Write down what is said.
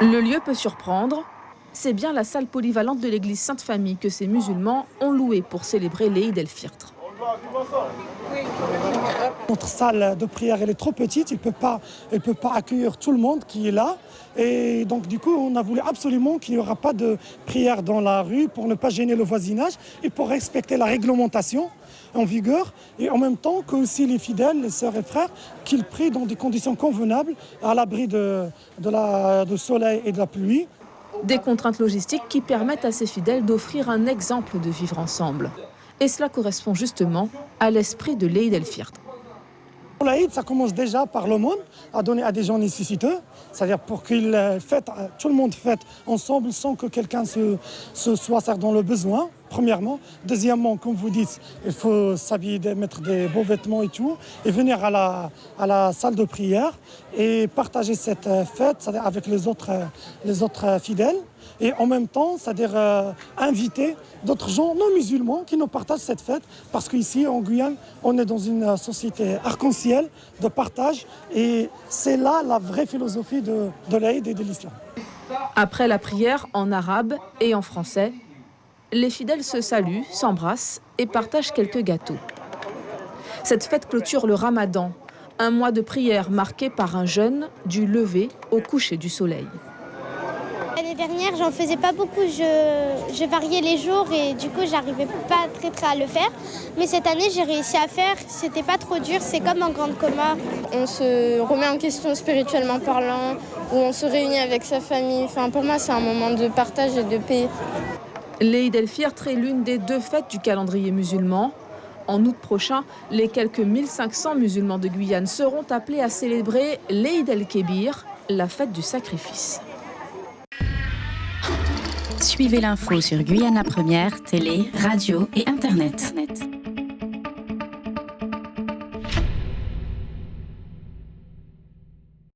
Le lieu peut surprendre. C'est bien la salle polyvalente de l'église Sainte-Famille que ces musulmans ont louée pour célébrer l'Eid el-Fitr. Notre salle de prière elle est trop petite, elle peut pas accueillir tout le monde qui est là. Et donc du coup, on a voulu absolument qu'il n'y aura pas de prière dans la rue pour ne pas gêner le voisinage et pour respecter la réglementation en vigueur. Et en même temps que aussi les fidèles, les sœurs et frères, qu'ils prient dans des conditions convenables, à l'abri du soleil et de la pluie. Des contraintes logistiques qui permettent à ces fidèles d'offrir un exemple de vivre ensemble. Et cela correspond justement à l'esprit de l'Eid el-Fitr. Pour l'Aïd, ça commence déjà par l'aumône, à donner à des gens nécessiteux, c'est-à-dire pour qu'ils fêtent, tout le monde fête ensemble sans que quelqu'un se soit dans le besoin, premièrement. Deuxièmement, comme vous dites, il faut s'habiller, mettre des beaux vêtements et tout, et venir à la salle de prière et partager cette fête, c'est-à-dire avec les autres fidèles. Et en même temps, c'est-à-dire inviter d'autres gens non musulmans qui nous partagent cette fête. Parce qu'ici, en Guyane, on est dans une société arc-en-ciel de partage. Et c'est là la vraie philosophie de l'Aïd et de l'islam. Après la prière en arabe et en français, les fidèles se saluent, s'embrassent et partagent quelques gâteaux. Cette fête clôture le Ramadan, un mois de prière marqué par un jeûne du lever au coucher du soleil. L'année dernière, j'en faisais pas beaucoup, je variais les jours et du coup, j'arrivais pas très à le faire. Mais cette année, j'ai réussi à faire, c'était pas trop dur, c'est comme en grande coma. On se remet en question spirituellement parlant, où on se réunit avec sa famille. Enfin, pour moi, c'est un moment de partage et de paix. L'Eid el-Fitr est l'une des 2 fêtes du calendrier musulman. En août prochain, les quelques 1500 musulmans de Guyane seront appelés à célébrer l'Eid el-Kébir, la fête du sacrifice. Suivez l'info sur Guyana Première, télé, radio et internet.